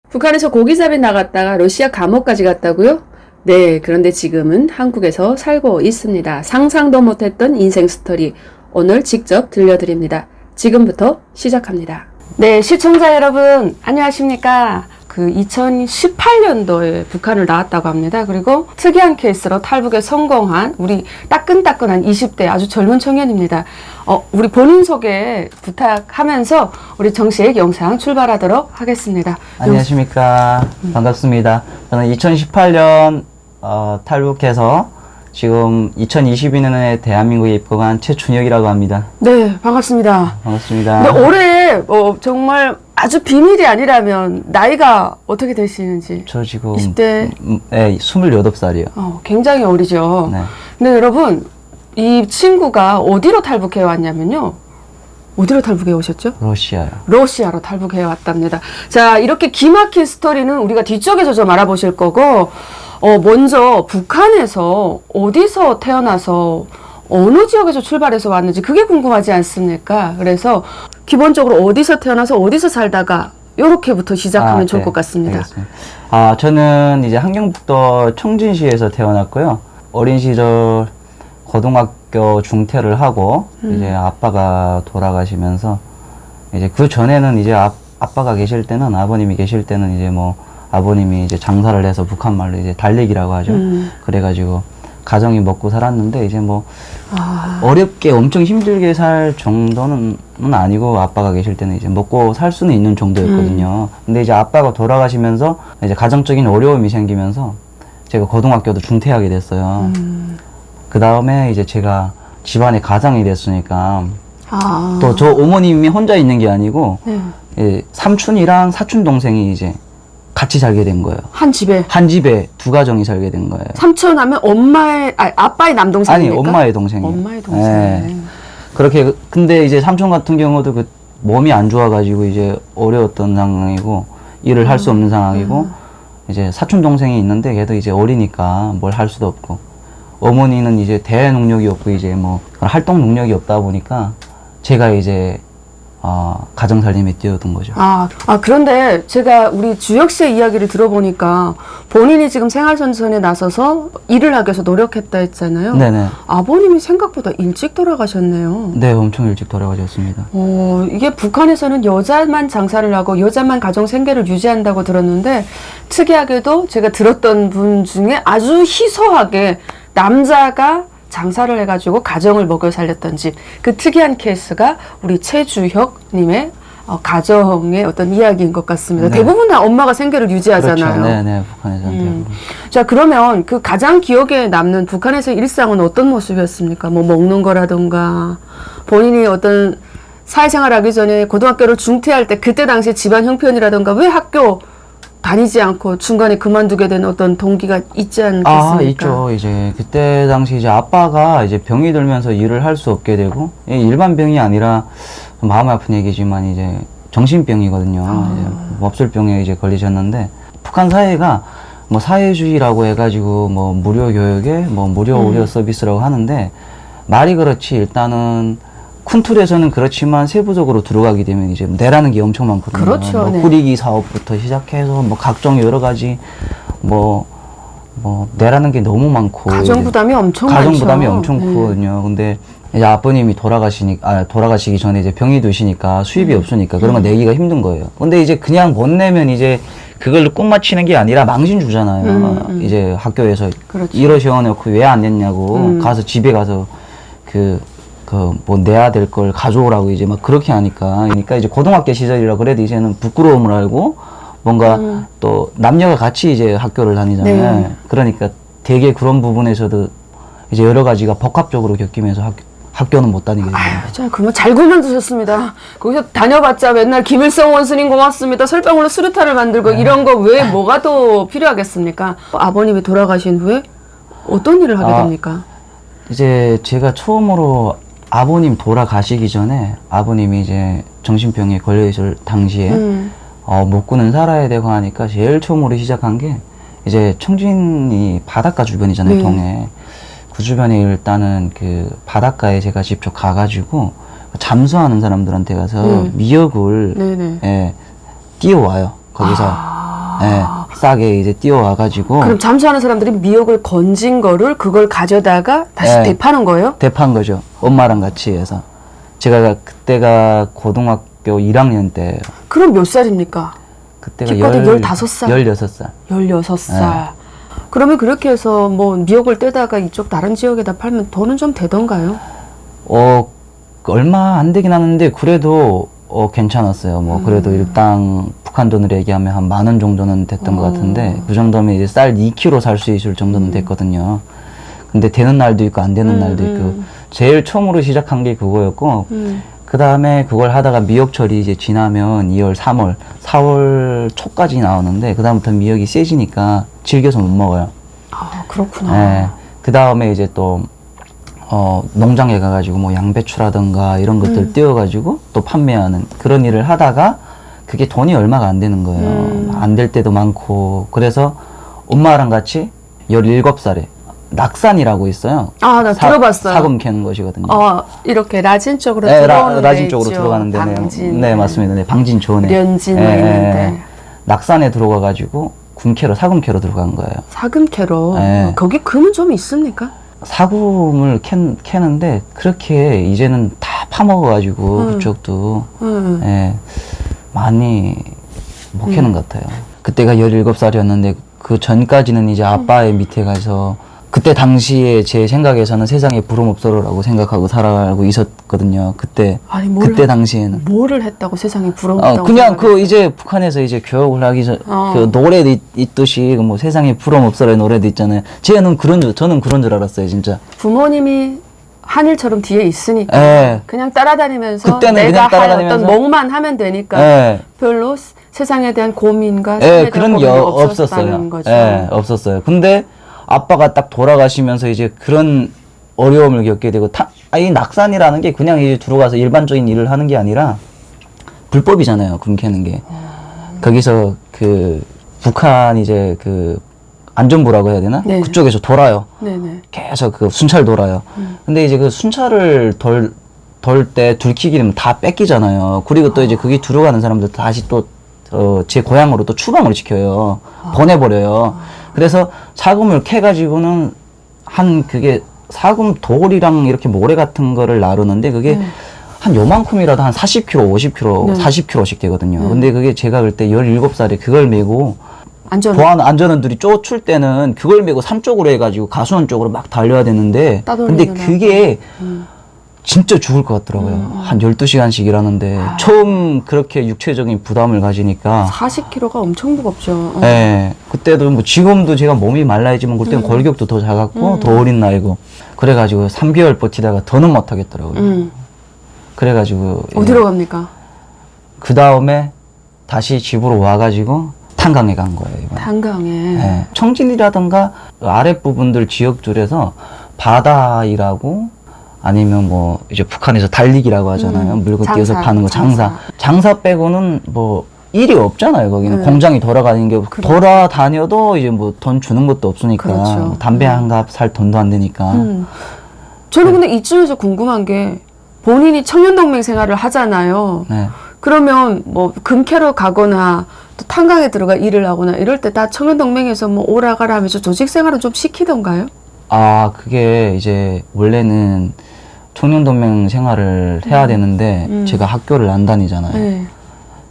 북한에서 고기잡이 나갔다가 러시아 감옥까지 갔다고요? 네, 그런데 지금은 한국에서 살고 있습니다. 상상도 못했던 인생 스토리 오늘 직접 들려드립니다. 지금부터 시작합니다. 네, 시청자 여러분 안녕하십니까? 그 2018년도에 북한을 나왔다고 합니다. 그리고 특이한 케이스로 탈북에 성공한 우리 따끈따끈한 20대 아주 젊은 청년입니다. 우리 본인 소개 부탁하면서 우리 정식 영상 출발하도록 하겠습니다. 안녕하십니까. 반갑습니다. 저는 2018년 탈북해서 지금 2022년에 대한민국에 입국한 최준혁이라고 합니다. 네, 반갑습니다. 반갑습니다. 근데 올해 정말 아주 비밀이 아니라면 나이가 어떻게 되시는지? 저 지금 20대? 네, 28살이요. 굉장히 어리죠. 네. 근데 여러분, 이 친구가 어디로 탈북해 왔냐면요. 어디로 탈북해 오셨죠? 러시아요. 러시아로 탈북해 왔답니다. 자, 이렇게 기막힌 스토리는 우리가 뒤쪽에서 좀 알아보실 거고, 먼저 북한에서 어디서 태어나서 어느 지역에서 출발해서 왔는지 그게 궁금하지 않습니까? 그래서 기본적으로 어디서 태어나서 어디서 살다가 요렇게부터 시작하면 좋을 것 같습니다. 알겠습니다. 저는 이제 함경북도 청진시에서 태어났고요. 어린 시절 고등학교 중퇴를 하고 이제 아빠가 돌아가시면서 이제 그 전에는 이제 아빠가 계실 때는 아버님이 계실 때는 이제 뭐 아버님이 이제 장사를 해서 북한 말로 이제 달래기라고 하죠. 그래가지고 가정이 먹고 살았는데 이제 뭐 어렵게 엄청 힘들게 살 정도는 아니고 아빠가 계실 때는 이제 먹고 살 수는 있는 정도였거든요. 근데 이제 아빠가 돌아가시면서 이제 가정적인 어려움이 생기면서 제가 고등학교도 중퇴하게 됐어요. 그 다음에 이제 제가 집안에 가장이 됐으니까 또 저 어머님이 혼자 있는 게 아니고 삼촌이랑 사촌 동생이 이제 같이 살게 된 거예요. 한 집에? 한 집에 두 가정이 살게 된 거예요. 삼촌 하면 아빠의 남동생입니까? 아니, 엄마의 동생이요. 엄마의 동생. 네. 그렇게, 근데 이제 삼촌 같은 경우도 그 몸이 안 좋아가지고 이제 어려웠던 상황이고, 일을 할 수 없는 상황이고, 이제 사촌 동생이 있는데 걔도 이제 어리니까 뭘 할 수도 없고, 어머니는 이제 대외 능력이 없고 이제 뭐 활동 능력이 없다 보니까 제가 이제 가정 살림에 뛰어든 거죠. 그런데 제가 우리 주혁 씨의 이야기를 들어보니까 본인이 지금 생활선선에 나서서 일을 하기 위해서 노력했다 했잖아요. 네네. 아버님이 생각보다 일찍 돌아가셨네요. 네, 엄청 일찍 돌아가셨습니다. 이게 북한에서는 여자만 장사를 하고 여자만 가정 생계를 유지한다고 들었는데 특이하게도 제가 들었던 분 중에 아주 희소하게 남자가 장사를 해가지고 가정을 먹여 살렸던 집, 그 특이한 케이스가 우리 최주혁님의 가정의 어떤 이야기인 것 같습니다. 네. 대부분 다 엄마가 생계를 유지하잖아요. 그렇죠. 네네, 북한에서는 대부분. 자, 그러면 그 가장 기억에 남는 북한에서의 일상은 어떤 모습이었습니까? 뭐 먹는 거라든가 본인이 어떤 사회생활 하기 전에 고등학교를 중퇴할 때 그때 당시 집안 형편이라든가 왜 학교 다니지 않고 중간에 그만두게 된 어떤 동기가 있지 않겠습니까? 있죠. 이제 그때 당시 이제 아빠가 이제 병이 들면서 일을 할 수 없게 되고 일반 병이 아니라 마음 아픈 얘기지만 이제 정신병이거든요. 이제 몹쓸병에 이제 걸리셨는데 북한 사회가 뭐 사회주의라고 해가지고 뭐 무료 교육에 뭐 무료 의료 서비스라고 하는데 말이 그렇지 일단은 큰 틀에서는 그렇지만 세부적으로 들어가게 되면 이제 내라는 게 엄청 많거든요. 그렇죠. 뭐 네. 꾸리기 사업부터 시작해서 뭐 각종 여러 가지 뭐 내라는 게 너무 많고 가정 부담이 엄청 많죠. 가정 부담이 엄청 크거든요. 근데 이제 아버님이 돌아가시기 전에 이제 병이 드시니까 수입이 없으니까 그런 거 내기가 힘든 거예요. 근데 이제 그냥 못 내면 이제 그걸로 꿈 맞추는 게 아니라 망신 주잖아요. 이제 학교에서 그렇죠. 이러 세워놓고 왜 안 냈냐고 가서 집에 가서 뭐 내야 될 걸 가져오라고 이제 막 그렇게 하니까. 그러니까 이제 고등학교 시절이라 그래도 이제는 부끄러움을 알고 뭔가 또 남녀가 같이 이제 학교를 다니잖아요. 네. 그러니까 되게 그런 부분에서도 이제 여러 가지가 복합적으로 겪이면서 학교는 못 다니게 됩니다. 자, 그러면 잘 그만두셨습니다. 거기서 다녀봤자 맨날 김일성 원수님 고맙습니다. 설탕으로 수류탄을 만들고 이런 거 왜 뭐가 더 필요하겠습니까? 아버님이 돌아가신 후에 어떤 일을 하게 됩니까? 이제 제가 처음으로 아버님 돌아가시기 전에 아버님이 이제 정신병에 걸려 있을 당시에 먹고는 살아야 되고 하니까 제일 처음으로 시작한 게 이제 청진이 바닷가 주변이잖아요. 네. 동해. 그 주변에 일단은 그 바닷가에 제가 직접 가가지고 잠수하는 사람들한테 가서 미역을 네네. 띄워와요. 거기서 예, 싸게 이제 뛰어와가지고 그럼 잠수하는 사람들이 미역을 건진 거를 그걸 가져다가 다시 네. 대파는 거예요? 대판 거죠. 엄마랑 같이 해서. 제가 그때가 고등학교 1학년 때예요. 그럼 몇 살입니까? 그때가 기껏해 15살? 16살. 16살. 그러면 그렇게 해서 뭐 미역을 떼다가 이쪽 다른 지역에다 팔면 돈은 좀 되던가요? 얼마 안 되긴 하는데 그래도 괜찮았어요. 뭐 그래도 일당 북한 돈으로 얘기하면 한 10,000원 정도는 됐던 것 같은데 그 정도면 이제 쌀 2kg 살 수 있을 정도는 됐거든요. 근데 되는 날도 있고 안 되는 날도 있고 제일 처음으로 시작한 게 그거였고 그 다음에 그걸 하다가 미역철이 이제 지나면 2월, 3월, 4월 초까지 나오는데 그 다음부터 미역이 세지니까 질겨서 못 먹어요. 아, 그렇구나. 네. 그 다음에 이제 또 농장에 가가지고 뭐 양배추라든가 이런 것들 띄워가지고 또 판매하는 그런 일을 하다가 그게 돈이 얼마가 안 되는 거예요. 안 될 때도 많고 그래서 엄마랑 같이 17살에 낙산이라고 있어요. 아, 나 들어봤어요. 사금 캐는 것이거든요. 이렇게 라진 쪽으로 네, 들어오는 라진 데 쪽으로 있죠. 들어가는 데네요. 방진. 네, 맞습니다. 네, 방진촌에. 련진 뭐 있는데. 낙산에 들어가가지고 사금 캐러 들어간 거예요. 사금 캐러. 네. 거기 금은 좀 있습니까? 사금을 캐는데 그렇게 이제는 다 파먹어가지고 그쪽도 예, 많이 못 캐는 것 같아요. 그때가 17살이었는데 그 전까지는 이제 아빠의 밑에 가서 그때 당시에 제 생각에서는 세상에 부름 없어라고 생각하고 살아가고 있었거든요. 그때 당시에는 뭐를 했다고 세상에 부러웠다고 그냥 이제 북한에서 이제 교육을 하기 전 그 노래도 있듯이 뭐 세상에 부름 없어라의 노래도 있잖아요. 저는 그런 줄 알았어요, 진짜. 부모님이 하늘처럼 뒤에 있으니까 예. 그냥 따라다니면서 그때는 내가 그냥 따라다니면서 할 어떤 몫만 하면 되니까 예. 별로 세상에 대한 고민과 예, 삶에 대한 그런 게 고민이 없었어요. 없었다는 거죠. 예, 없었어요. 근데 아빠가 딱 돌아가시면서 이제 그런 어려움을 겪게 되고 이 낙산이라는 게 그냥 이제 들어가서 일반적인 일을 하는 게 아니라 불법이잖아요. 금 캐는 게. 거기서 그 북한 이제 그 안전부라고 해야 되나? 네. 그쪽에서 돌아요. 네네. 계속 그 순찰 돌아요. 근데 이제 그 순찰을 돌 때 들키게 되면 다 뺏기잖아요. 그리고 또 이제 거기 들어가는 사람들 다시 또 제 고향으로 또 추방을 시켜요. 보내버려요. 그래서 사금을 캐가지고는 그게 사금 돌이랑 이렇게 모래 같은 거를 나르는데 그게 한 요만큼이라도 한 40kg, 50kg, 40kg씩 되거든요. 근데 그게 제가 그때 17살에 그걸 메고 안전원들이 쫓을 때는 그걸 메고 산 쪽으로 해가지고 가수원 쪽으로 막 달려야 되는데 근데 그게 진짜 죽을 것 같더라고요. 한 12시간씩 일하는데 처음 그렇게 육체적인 부담을 가지니까 40kg가 엄청 무겁죠. 네, 그때도 뭐 지금도 제가 몸이 말라야지만 그때는 골격도 더 작았고 더 어린 나이고 그래가지고 3개월 버티다가 더는 못하겠더라고요. 그래가지고 어디로 갑니까? 그 다음에 다시 집으로 와가지고 탄강에 간 거예요. 이번에. 탄강에. 네, 청진이라든가 아랫부분들 지역들에서 바다이라고 아니면 뭐 이제 북한에서 달리기라고 하잖아요. 물건 띄어서 파는 거 장사 빼고는 뭐 일이 없잖아요. 거기는 공장이 돌아가는 게 돌아다녀도 이제 뭐 돈 주는 것도 없으니까 그렇죠. 뭐 담배 한 갑 살 돈도 안 되니까. 저는 근데 이쯤에서 궁금한 게 본인이 청년동맹 생활을 하잖아요. 네. 그러면 뭐 금캐러 가거나 또 탄강에 들어가 일을 하거나 이럴 때 다 청년동맹에서 뭐 오라가라 하면서 조직 생활을 좀 시키던가요? 그게 이제 원래는 청년동맹 생활을 해야 되는데 제가 학교를 안 다니잖아요. 네.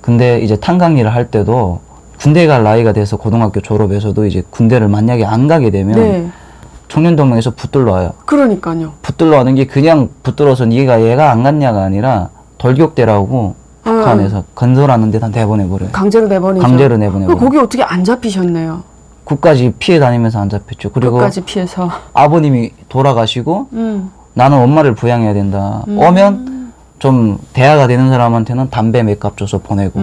근데 이제 탄강 일을 할 때도 군대 갈 나이가 돼서 고등학교 졸업해서도 이제 군대를 만약에 안 가게 되면 청년동맹에서 붙들러 와요. 그러니까요. 붙들러 와는 게 그냥 붙들어서 얘가 안 갔냐가 아니라 돌격대라고 북한에서 건설하는 데다 내보내버려요. 강제로 내보내죠. 강제로 내보내버려요. 거기 어떻게 안 잡히셨네요. 끝까지 피해 다니면서 안 잡혔죠. 그리고 끝까지 피해서. 아버님이 돌아가시고 나는 엄마를 부양해야 된다. 오면 좀 대화가 되는 사람한테는 담배 몇 갑 줘서 보내고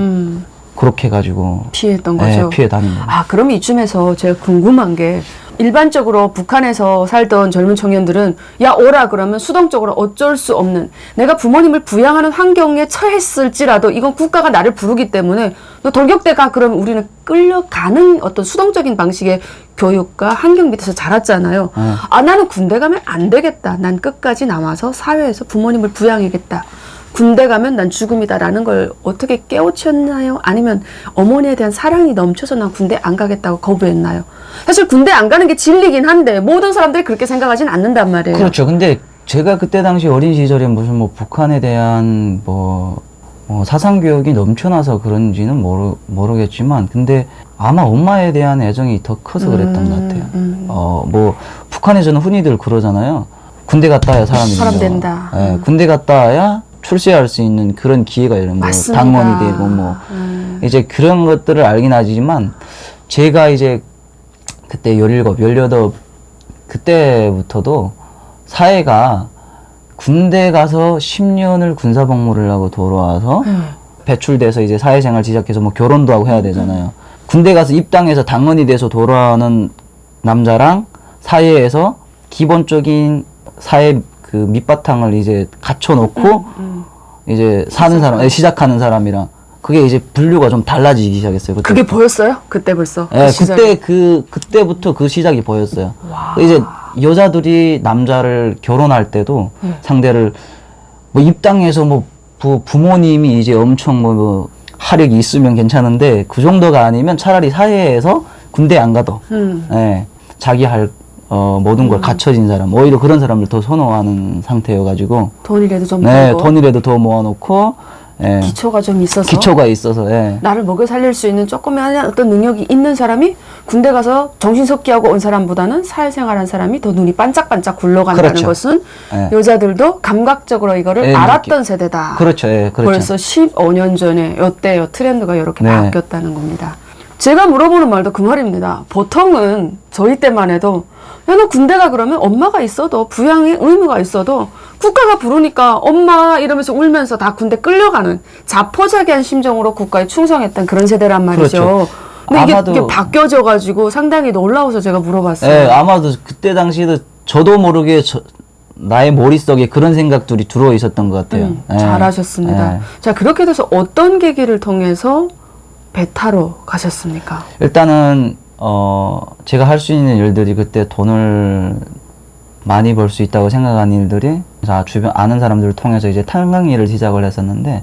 그렇게 해가지고 피했던 거죠. 피해 다닌 거예요. 그럼 이쯤에서 제가 궁금한 게 일반적으로 북한에서 살던 젊은 청년들은 야 오라 그러면 수동적으로 어쩔 수 없는 내가 부모님을 부양하는 환경에 처했을지라도 이건 국가가 나를 부르기 때문에 너 돌격대 가 그러면 우리는 끌려가는 어떤 수동적인 방식의 교육과 환경 밑에서 자랐잖아요. 나는 군대 가면 안 되겠다. 난 끝까지 남아서 사회에서 부모님을 부양해야겠다. 군대 가면 난 죽음이다라는 걸 어떻게 깨우쳤나요? 아니면 어머니에 대한 사랑이 넘쳐서 난 군대 안 가겠다고 거부했나요? 사실 군대 안 가는 게 진리긴 한데 모든 사람들이 그렇게 생각하진 않는단 말이에요. 그렇죠. 근데 제가 그때 당시 어린 시절에 무슨 뭐 북한에 대한 사상 교육이 넘쳐나서 그런지는 모르겠지만, 근데 아마 엄마에 대한 애정이 더 커서 그랬던 것 같아요. 뭐 북한에서는 흔히들 그러잖아요. 군대 갔다 와야 사람 된다. 예, 군대 갔다 와야 출세할 수 있는 그런 기회가 이런 뭐 맞습니다. 당원이 되고 뭐 이제 그런 것들을 알긴 하지만, 제가 이제 그때 17, 18 그때부터도 사회가 군대 가서 10년을 군사복무를 하고 돌아와서 배출돼서 이제 사회생활 시작해서 뭐 결혼도 하고 해야 되잖아요. 군대 가서 입당해서 당원이 돼서 돌아오는 남자랑 사회에서 기본적인 사회 그 밑바탕을 이제 갖춰놓고 이제 사는 사람, 시작하는 사람이랑 그게 이제 분류가 좀 달라지기 시작했어요. 그때. 그게 보였어요? 그때 벌써? 예, 시절에? 그때부터 그 시작이 보였어요. 와. 이제 여자들이 남자를 결혼할 때도 상대를 뭐 입당해서 뭐 부모님이 이제 엄청 뭐 하력이 있으면 괜찮은데 그 정도가 아니면 차라리 사회에서 군대 안 가도 예, 자기 할 모든 걸 갖춰진 사람, 오히려 그런 사람을 더 선호하는 상태여가지고 돈이라도 좀 네, 벌고 돈이라도 더 모아놓고 예, 기초가 좀 있어서 기초가 있어서 예. 나를 먹여 살릴 수 있는 조금의 어떤 능력이 있는 사람이 군대 가서 정신 섭기하고 온 사람보다는 사회생활한 사람이 더 눈이 반짝반짝 굴러간다는 그렇죠. 것은 예. 여자들도 감각적으로 이거를 예, 알았던 세대다. 그렇죠, 예, 그렇죠. 벌써 15년 전에 요때요 트렌드가 이렇게 네. 바뀌었다는 겁니다. 제가 물어보는 말도 그 말입니다. 보통은 저희 때만 해도 야, 너 군대가 그러면 엄마가 있어도 부양의 의무가 있어도 국가가 부르니까 엄마 이러면서 울면서 다 군대 끌려가는 자포자기한 심정으로 국가에 충성했던 그런 세대란 말이죠. 그렇죠. 근데 아마도- 이게 바뀌어져가지고 상당히 놀라워서 제가 물어봤어요. 예, 아마도 그때 당시에도 저도 모르게 나의 머릿속에 그런 생각들이 들어 있었던 것 같아요. 예. 잘하셨습니다. 예. 자, 그렇게 돼서 어떤 계기를 통해서 배 타러 가셨습니까? 일단은 제가 할 수 있는 일들이 그때 돈을 많이 벌 수 있다고 생각한 일들이 주변 아는 사람들을 통해서 이제 탄광 일을 시작을 했었는데,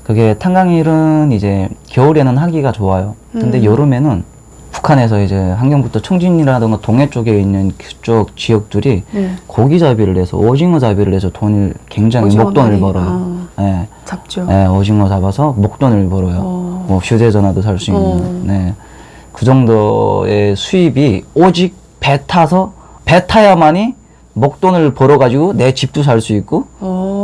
그게 탄광 일은 이제 겨울에는 하기가 좋아요. 근데 여름에는 북한에서 이제 함경북도 청진이라든가 동해 쪽에 있는 그쪽 지역들이 네. 고기잡이를 해서 오징어 잡이를 해서 돈을 굉장히 오징어 목돈을 많이, 벌어요. 예. 잡죠. 예, 오징어 잡아서 목돈을 벌어요. 뭐 휴대전화도 살 수 있는. 네. 그 정도의 수입이 오직 배 타야만이 목돈을 벌어가지고 내 집도 살 수 있고,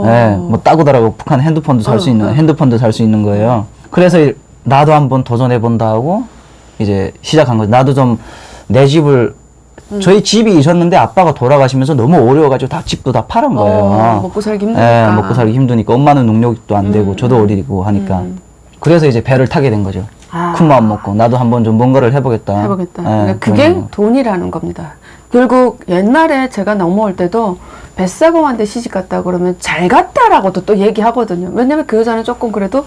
예, 뭐 따고다라고 북한 핸드폰도 살 수 있는 거예요. 그래서 나도 한번 도전해본다 하고 이제 시작한 거죠. 나도 좀 내 집을 저희 집이 있었는데 아빠가 돌아가시면서 너무 어려워가지고 집도 다 팔은 거예요. 먹고 살기 힘드니까. 예, 먹고 살기 힘드니까 엄마는 능력도 안 되고 저도 어리고 하니까. 그래서 이제 배를 타게 된 거죠. 큰 마음 먹고 나도 한번 좀 뭔가를 해보겠다. 그러니까 그게 돈이라는 겁니다. 결국 옛날에 제가 넘어올 때도 뱃사공한테 시집갔다 그러면 잘 갔다라고도 또 얘기하거든요. 왜냐면 그 여자는 조금 그래도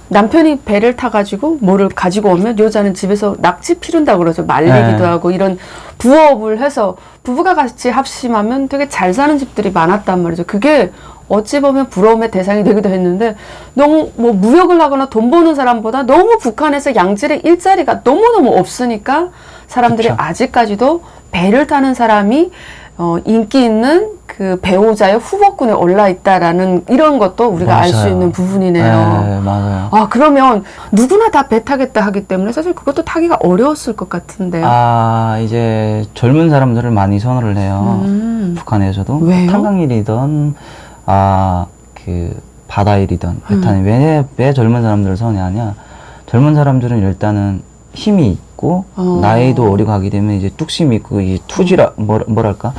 남편이 배를 타가지고 뭐를 가지고 오면 여자는 집에서 낙지 피른다고 그러죠. 말리기도 네. 하고 이런 부업을 해서 부부가 같이 합심하면 되게 잘 사는 집들이 많았단 말이죠. 그게 어찌 보면 부러움의 대상이 되기도 했는데, 너무 뭐 무역을 하거나 돈 버는 사람보다 너무 북한에서 양질의 일자리가 너무너무 없으니까 사람들이 그쵸. 아직까지도 배를 타는 사람이 인기 있는 그 배우자의 후보군에 올라 있다라는 이런 것도 우리가 알 수 맞아요. 있는 부분이네요. 네, 맞아요. 아, 그러면 누구나 다 배 타겠다 하기 때문에 사실 그것도 타기가 어려웠을 것 같은데요. 이제 젊은 사람들을 많이 선호를 해요. 북한에서도. 왜요? 탄광일이든, 그, 바다일이든, 배 타는, 왜 젊은 사람들을 선호하냐? 젊은 사람들은 일단은 힘이 있고, 나이도 어리고 하게 되면 이제 뚝심이 있고, 이게 뭐랄까?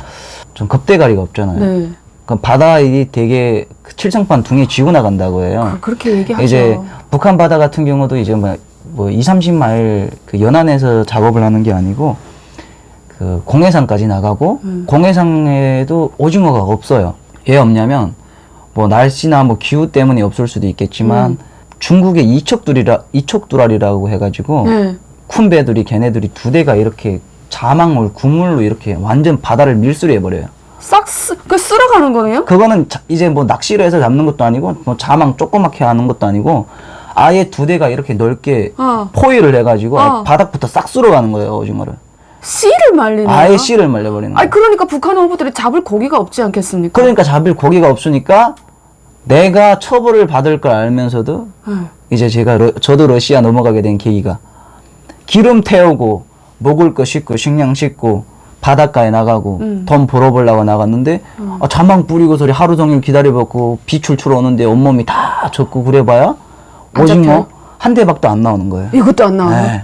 좀 겁대가리가 없잖아요. 네. 그럼 바다일이 되게 그 칠성판 둥에 쥐고 나간다고 해요. 그렇게 얘기하죠. 이제 북한 바다 같은 경우도 이제 뭐 2, 30마일 그 연안에서 작업을 하는 게 아니고 그 공해상까지 나가고 공해상에도 오징어가 없어요. 왜 없냐면 뭐 날씨나 뭐 기후 때문에 없을 수도 있겠지만 중국의 이척두랄이라고 해가지고 네. 큰 배들이 걔네들이 두 대가 이렇게 자망물 구물로 이렇게 완전 바다를 밀수리 해버려요. 그 쓸어가는 거네요? 그거는 이제 뭐 낚시를 해서 잡는 것도 아니고 뭐 자망 조그맣게 하는 것도 아니고 아예 두 대가 이렇게 넓게 포위를 해가지고 아예 바닥부터 싹 쓸어가는 거예요, 오징어를. 씨를 말리네요. 아예 씨를 말려버리는 거예요. 아니 그러니까 북한 어부들이 잡을 고기가 없지 않겠습니까? 그러니까 잡을 고기가 없으니까 내가 처벌을 받을 걸 알면서도 이제 저도 러시아 넘어가게 된 계기가 기름 태우고 먹을 거 싣고 식량 싣고 바닷가에 나가고 돈 벌어보려고 나갔는데 자망 뿌리고 소리 하루 종일 기다려봤고 비출출 오는데 온몸이 다 젖고 그래봐야 안 오징어 잡혀요? 한 대박도 안 나오는 거예요. 이것도 안 나와요? 네,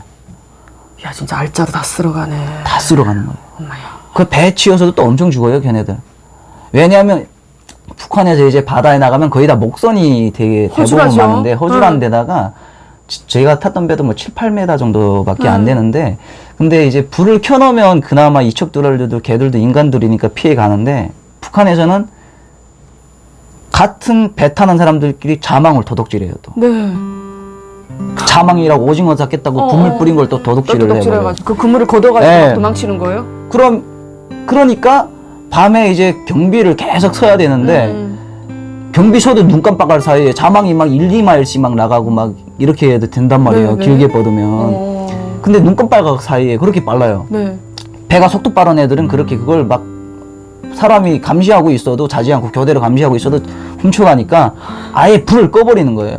야 진짜 알짜로 다 쓸어가네. 다 쓸어가는 거예요. 엄마야. 그 배 치여서도 또 엄청 죽어요, 걔네들. 왜냐하면 북한에서 이제 바다에 나가면 거의 다 목선이 되게 대부분 허술하죠? 많은데 허술한 데다가 제가 탔던 배도 뭐 7, 8m 정도밖에 안 되는데 근데 이제 불을 켜놓으면 그나마 이척들도 걔들도 인간들이니까 피해 가는데 북한에서는 같은 배 타는 사람들끼리 자망을 도둑질해요 또. 네. 자망이라고 오징어 잡겠다고 그물 뿌린 걸 또 도둑질을 해버려요. 도둑질해가지고 그 그물을 걷어가지고 네. 막 도망치는 거예요? 그러니까 밤에 이제 경비를 계속 서야 되는데 경비 서도 눈 깜빡할 사이에 자망이 막 1, 2마일씩 막 나가고 막 이렇게 해도 된단 말이에요. 네, 네. 길게 뻗으면. 근데 눈 깜빡할 사이에 그렇게 빨라요. 네. 배가 속도 빠른 애들은 그렇게 그걸 막 사람이 감시하고 있어도 자지 않고 교대로 감시하고 있어도 훔쳐가니까 아예 불을 꺼버리는 거예요.